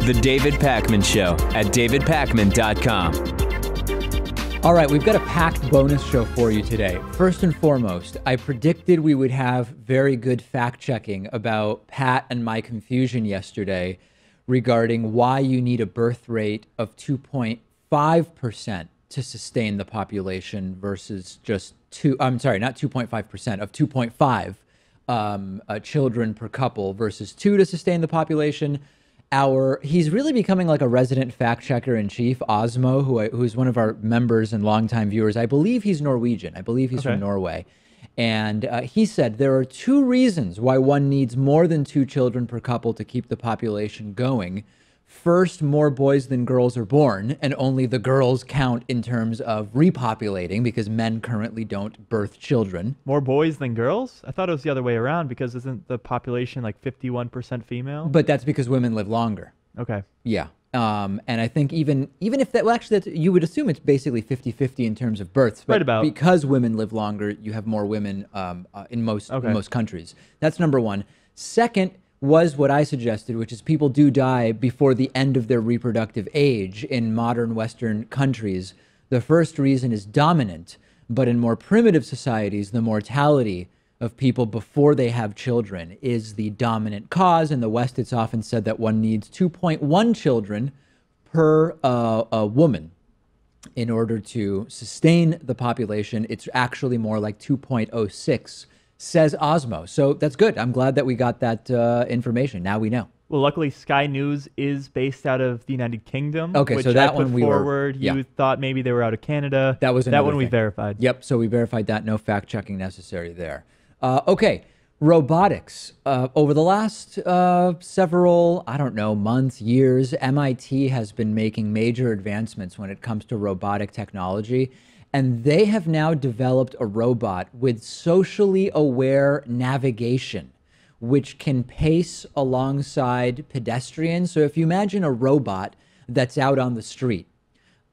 The David Pakman Show at davidpakman.com. All right, we've got a packed bonus show for you today. First and foremost, I predicted we would have very good fact-checking about Pat and my confusion yesterday regarding why you need a birth rate of 2.5% to sustain the population versus just not 2.5%, of 2.5 children per couple versus 2 to sustain the population. He's really becoming like a resident fact checker in chief, Osmo, who's one of our members and longtime viewers. I believe he's Norwegian. I believe he's from Norway. And he said there are 2 reasons why one needs more than 2 children per couple to keep the population going. First, more boys than girls are born, and only the girls count in terms of repopulating because men currently don't birth children. More boys than girls? I thought it was the other way around because isn't the population like 51% female? But that's because women live longer. Okay. Yeah. And I think even if that, well, actually, you would assume it's basically 50-50 in terms of births. But right about. Because women live longer, you have more women in most countries. That's number one. Second was what I suggested, which is people do die before the end of their reproductive age in modern Western countries. The first reason is dominant, but in more primitive societies, the mortality of people before they have children is the dominant cause. In the West, it's often said that one needs 2.1 children per a woman in order to sustain the population. It's actually more like 2.06. Says Osmo. So that's good. I'm glad that we got that information. Now we know. Well, luckily, Sky News is based out of the United Kingdom. Okay, which so that I put one we forward. were... Yeah. You thought maybe they were out of Canada. That was that one thing. we verified. Yep, so we verified that. No fact-checking necessary there. Okay, robotics. Over the last several, months, years, MIT has been making major advancements when it comes to robotic technology. And they have now developed a robot with socially aware navigation, which can pace alongside pedestrians. So if you imagine a robot that's out on the street,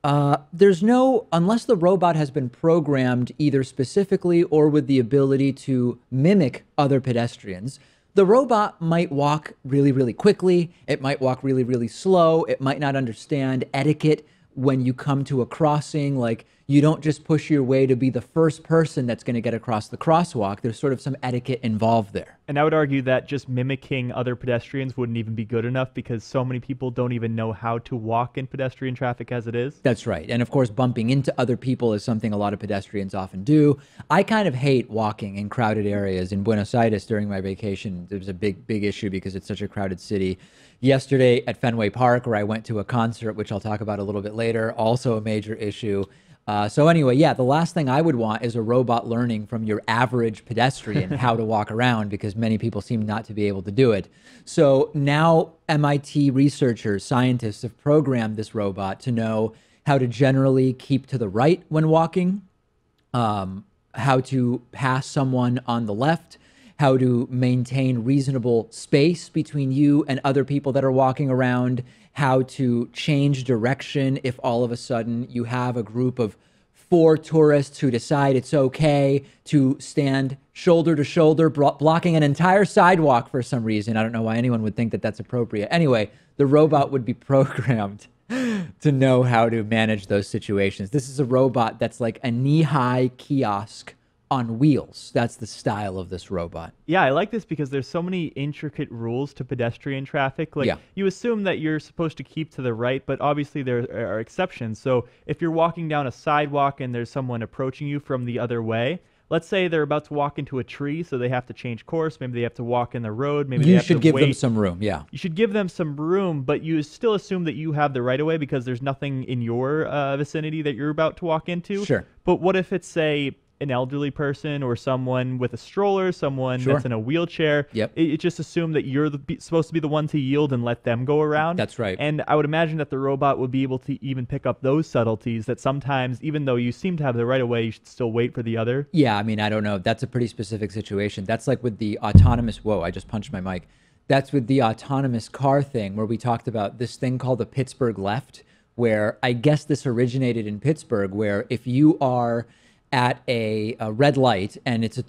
unless the robot has been programmed either specifically or with the ability to mimic other pedestrians, the robot might walk really, really quickly. It might walk really, really slow. It might not understand etiquette when you come to a crossing. Like, you don't just push your way to be the first person that's going to get across the crosswalk. There's sort of some etiquette involved there. And I would argue that just mimicking other pedestrians wouldn't even be good enough because so many people don't even know how to walk in pedestrian traffic as it is. That's right. And of course, bumping into other people is something a lot of pedestrians often do. I kind of hate walking in crowded areas. In Buenos Aires during my vacation, there was a big issue because it's such a crowded city. Yesterday at Fenway Park, where I went to a concert, which I'll talk about a little bit later, also a major issue. So anyway, yeah, the last thing I would want is a robot learning from your average pedestrian how to walk around, because many people seem not to be able to do it. So now MIT researchers, scientists have programmed this robot to know how to generally keep to the right when walking, how to pass someone on the left, how to maintain reasonable space between you and other people that are walking around, how to change direction if all of a sudden you have a group of 4 tourists who decide it's okay to stand shoulder to shoulder, blocking an entire sidewalk for some reason. I don't know why anyone would think that that's appropriate. Anyway, the robot would be programmed to know how to manage those situations. This is a robot that's like a knee-high kiosk on wheels. That's the style of this robot. Yeah, I like this because there's so many intricate rules to pedestrian traffic. Like, you assume that you're supposed to keep to the right, but obviously there are exceptions. So if you're walking down a sidewalk and there's someone approaching you from the other way, let's say they're about to walk into a tree, so they have to change course. Maybe they have to walk in the road. Maybe you should give them some room. Yeah, you should give them some room, but you still assume that you have the right of way because there's nothing in your vicinity that you're about to walk into. Sure. But what if it's, say, an elderly person or someone with a stroller, someone that's in a wheelchair? Yep. It just assumed that you're supposed to be the one to yield and let them go around. That's right. And I would imagine that the robot would be able to even pick up those subtleties that sometimes, even though you seem to have the right of way, you should still wait for the other. Yeah, I mean, I don't know. That's a pretty specific situation. That's like with the autonomous... Whoa, I just punched my mic. That's with the autonomous car thing where we talked about this thing called the Pittsburgh left, where I guess this originated in Pittsburgh, where if you are at a red light and it's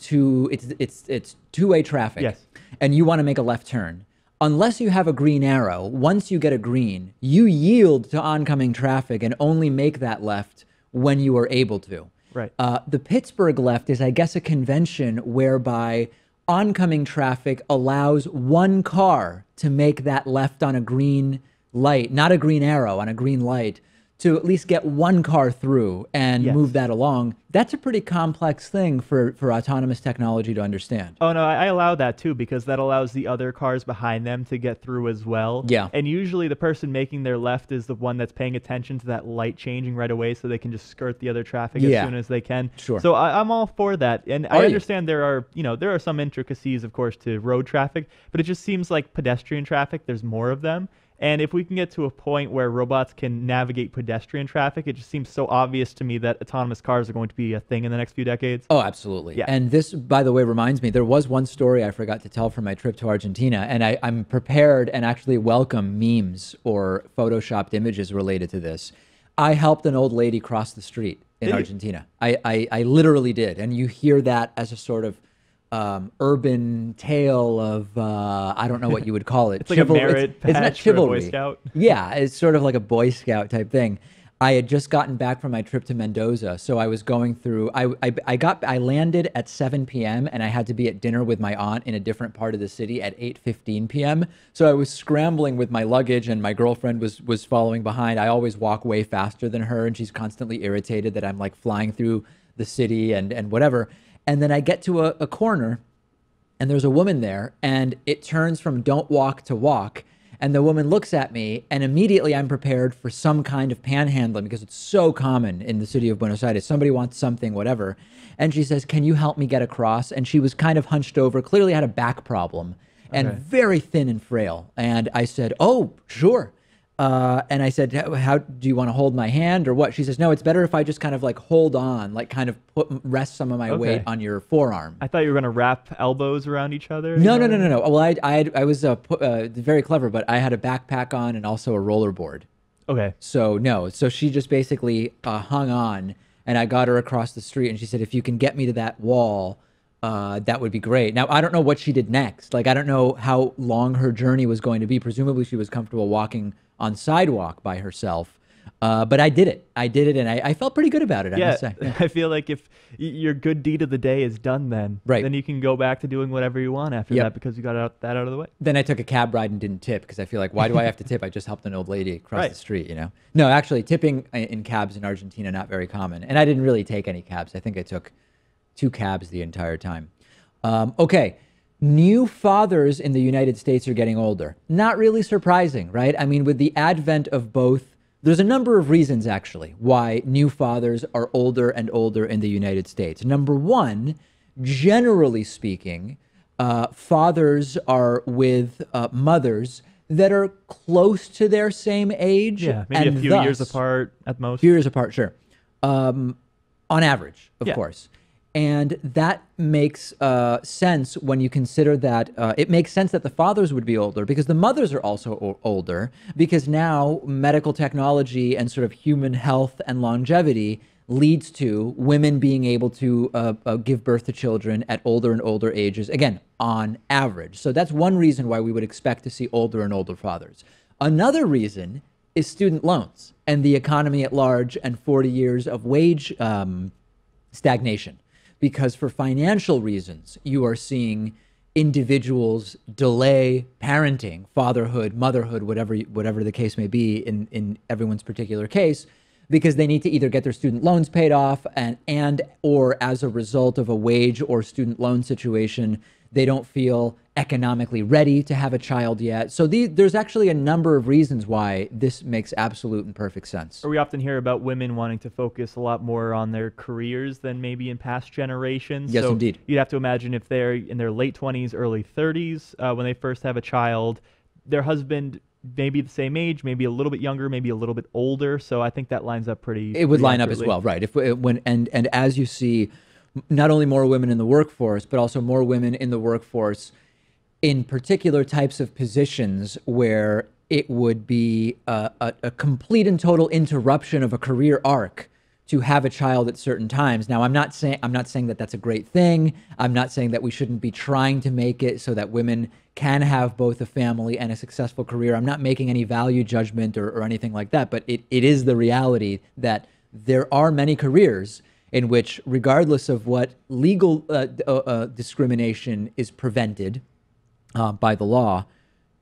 two-way traffic, yes, and you want to make a left turn, unless you have a green arrow, once you get a green, you yield to oncoming traffic and only make that left when you are able to. Right. The Pittsburgh left is, I guess, a convention whereby oncoming traffic allows one car to make that left on a green light, not a green arrow, on a green light, to at least get one car through and move that along. That's a pretty complex thing for autonomous technology to understand. Oh, no, I allow that too, because that allows the other cars behind them to get through as well. Yeah. And usually the person making their left is the one that's paying attention to that light changing right away, so they can just skirt the other traffic as soon as they can. Sure. So I'm all for that. And I understand there are some intricacies, of course, to road traffic, but it just seems like pedestrian traffic, there's more of them. And if we can get to a point where robots can navigate pedestrian traffic, it just seems so obvious to me that autonomous cars are going to be a thing in the next few decades. Oh, absolutely. Yeah. And this, by the way, reminds me, there was one story I forgot to tell from my trip to Argentina, and I'm prepared and actually welcome memes or photoshopped images related to this. I helped an old lady cross the street in Argentina. I literally did. And you hear that as a sort of urban tale of I don't know what you would call it. It's like a merit it's not badge for a chivalry. Boy Scout. Yeah, it's sort of like a Boy Scout type thing. I had just gotten back from my trip to Mendoza, so I was going through. I landed at 7 p.m. and I had to be at dinner with my aunt in a different part of the city at 8:15 p.m. So I was scrambling with my luggage, and my girlfriend was following behind. I always walk way faster than her, and she's constantly irritated that I'm like flying through the city and whatever. And then I get to a corner, and there's a woman there, and it turns from don't walk to walk. And the woman looks at me, and immediately I'm prepared for some kind of panhandling, because it's so common in the city of Buenos Aires. Somebody wants something, whatever. And she says, "Can you help me get across?" And she was kind of hunched over, clearly had a back problem, and very thin and frail. And I said, "Oh, sure." And I said, "How do you want to hold my hand or what?" She says, "No, it's better if I just kind of like hold on, like kind of rest some of my weight on your forearm." I thought you were going to wrap elbows around each other. No. Well, I was very clever, but I had a backpack on and also a rollerboard. Okay. So no, so she just basically hung on, and I got her across the street, and she said, "If you can get me to that wall, that would be great." Now, I don't know what she did next. Like, I don't know how long her journey was going to be. Presumably she was comfortable walking on sidewalk by herself. But I did it. And I felt pretty good about it, I must say. Yeah. I feel like if your good deed of the day is done then you can go back to doing whatever you want after that, because you got that out of the way. Then I took a cab ride and didn't tip, because I feel like, why do I have to tip? I just helped an old lady across the street, you know? No, actually, tipping in cabs in Argentina, not very common. And I didn't really take any cabs. I think I took 2 cabs the entire time. Okay. New fathers in the United States are getting older. Not really surprising, right? I mean, with the advent of both, there's a number of reasons, actually, why new fathers are older and older in the United States. Number one, generally speaking, fathers are with mothers that are close to their same age. Yeah, maybe a few years apart at most. Few years apart, sure. On average, of course. And that makes sense when you consider that it makes sense that the fathers would be older, because the mothers are also older, because now medical technology and sort of human health and longevity leads to women being able to give birth to children at older and older ages, again, on average. So that's one reason why we would expect to see older and older fathers. Another reason is student loans and the economy at large and 40 years of wage stagnation. Because for financial reasons, you are seeing individuals delay parenting, fatherhood, motherhood, whatever the case may be in everyone's particular case, because they need to either get their student loans paid off and or as a result of a wage or student loan situation, they don't feel economically ready to have a child yet. So there's actually a number of reasons why this makes absolute and perfect sense. Or we often hear about women wanting to focus a lot more on their careers than maybe in past generations. Yes, so indeed. You'd have to imagine if they're in their late 20s, early 30s, when they first have a child, their husband maybe the same age, maybe a little bit younger, maybe a little bit older. So I think that lines up pretty. It would line up as well, right? And as you see, not only more women in the workforce, but also more women in the workforce in particular types of positions where it would be a complete and total interruption of a career arc to have a child at certain times. Now, I'm not saying that that's a great thing. I'm not saying that we shouldn't be trying to make it so that women can have both a family and a successful career. I'm not making any value judgment or anything like that, but it is the reality that there are many careers in which, regardless of what legal discrimination is prevented by the law,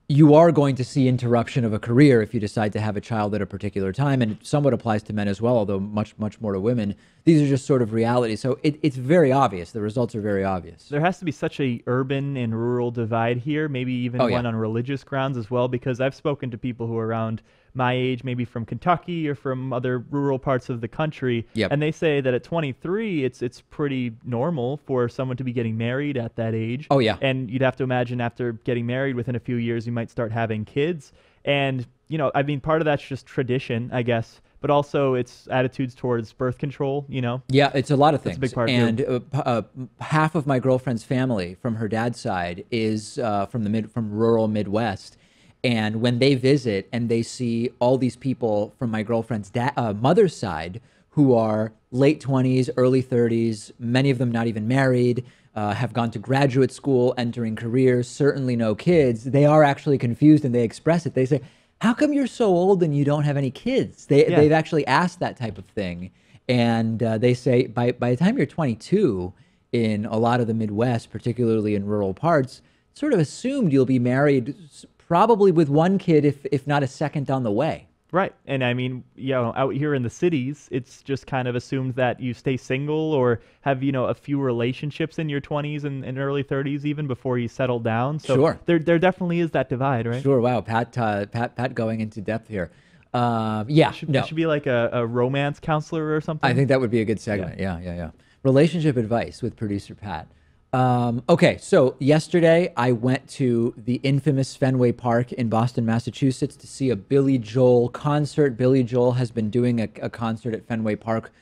you are going to see interruption of a career if you decide to have a child at a particular time. And it somewhat applies to men as well, although much more to women. These are just sort of realities. So it's very obvious. The results are very obvious. There has to be such a urban and rural divide here, maybe even one on religious grounds as well, because I've spoken to people who are around my age, maybe from Kentucky or from other rural parts of the country, and they say that at 23, it's pretty normal for someone to be getting married at that age. Oh, yeah. And you'd have to imagine after getting married, within a few years, you might start having kids. And, you know, I mean, part of that's just tradition, I guess, but also it's attitudes towards birth control, you know? Yeah, it's a lot of things. That's a big part and half of my girlfriend's family from her dad's side is from rural Midwest. And when they visit and they see all these people from my girlfriend's mother's side who are late 20s, early 30s, many of them not even married, have gone to graduate school, entering careers, certainly no kids, they are actually confused and they express it. They say, how come you're so old and you don't have any kids? They've actually asked that type of thing. And they say by the time you're 22 in a lot of the Midwest, particularly in rural parts, it's sort of assumed you'll be married probably with one kid, if not a second on the way. Right. And I mean, you know, out here in the cities, it's just kind of assumed that you stay single or have, you know, a few relationships in your 20s and early 30s even before you settle down. So sure. There definitely is that divide, right? Sure. Wow. Pat going into depth here. It should be like a romance counselor or something. I think that would be a good segment. Yeah. Relationship advice with producer Pat. Okay, so yesterday I went to the infamous Fenway Park in Boston, Massachusetts to see a Billy Joel concert. Billy Joel has been doing a concert at Fenway Park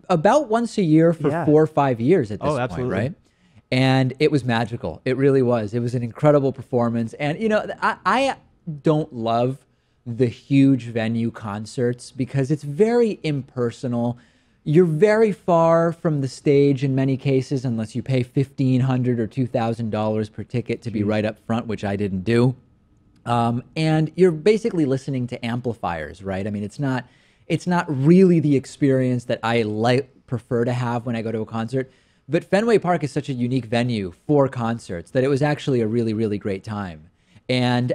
about once a year for 4 or 5 years at this point, right? And it was magical. It really was. It was an incredible performance. And, you know, I don't love the huge venue concerts because it's very impersonal. You're very far from the stage in many cases unless you pay $1,500 or $2,000 per ticket to be right up front, which I didn't do. And you're basically listening to amplifiers, right? I mean, it's not really the experience that I prefer to have when I go to a concert. But Fenway Park is such a unique venue for concerts that it was actually a really, really great time. And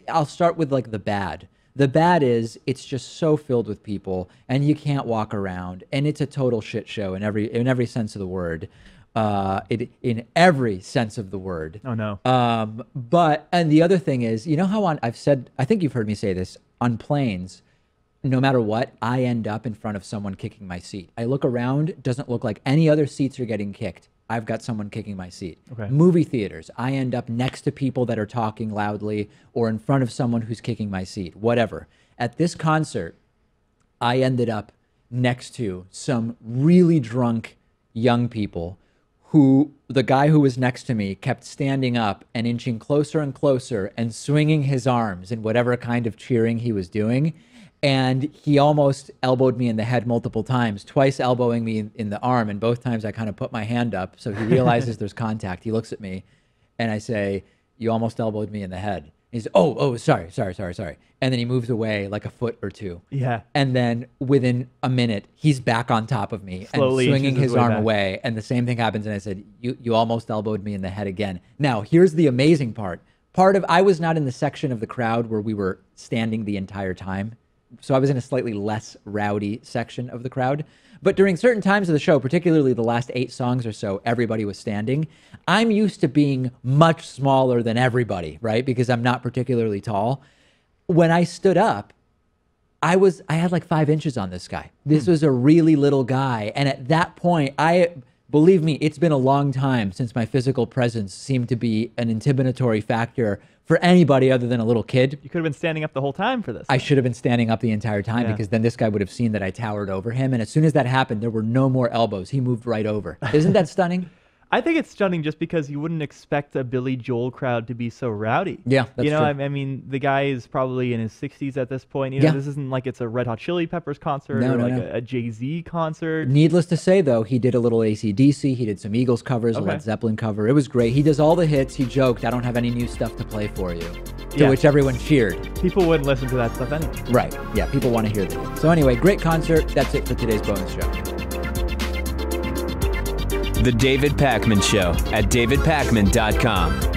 I'll start with like the bad. The bad is it's just so filled with people and you can't walk around and it's a total shit show in every sense of the word. In every sense of the word. Oh no. And the other thing is, you know how I think you've heard me say this, on planes, no matter what, I end up in front of someone kicking my seat. I look around, it doesn't look like any other seats are getting kicked. I've got someone kicking my seat. Okay. Movie theaters, I end up next to people that are talking loudly or in front of someone who's kicking my seat, whatever. At this concert, I ended up next to some really drunk young people who the guy who was next to me kept standing up and inching closer and closer and swinging his arms in whatever kind of cheering he was doing. And he almost elbowed me in the head multiple times, twice elbowing me in the arm. And both times I kind of put my hand up. So he realizes there's contact. He looks at me and I say, you almost elbowed me in the head. He's, oh, sorry. And then he moves away like a foot or two. Yeah. And then within a minute, he's back on top of me slowly and swinging his arm away. And the same thing happens. And I said, you almost elbowed me in the head again. Now, here's the amazing part. I was not in the section of the crowd where we were standing the entire time. So I was in a slightly less rowdy section of the crowd. But during certain times of the show, particularly the last 8 songs or so, everybody was standing. I'm used to being much smaller than everybody, right? Because I'm not particularly tall. When I stood up, I had like 5 inches on this guy. This was a really little guy. And at that point, believe me, it's been a long time since my physical presence seemed to be an intimidatory factor for anybody other than a little kid. You could have been standing up the whole time for this. I should have been standing up the entire time because then this guy would have seen that I towered over him. And as soon as that happened, there were no more elbows. He moved right over. Isn't that stunning? I think it's stunning just because you wouldn't expect a Billy Joel crowd to be so rowdy. Yeah, that's true. true. I mean, the guy is probably in his 60s at this point. This isn't like it's a Red Hot Chili Peppers concert or a Jay-Z concert. Needless to say, though, he did a little AC/DC. He did some Eagles covers, a Led Zeppelin cover. It was great. He does all the hits. He joked, "I don't have any new stuff to play for you," to which everyone cheered. People wouldn't listen to that stuff anyway. Right. Yeah, people want to hear the hits. So anyway, great concert. That's it for today's bonus show. The David Pakman Show at davidpakman.com.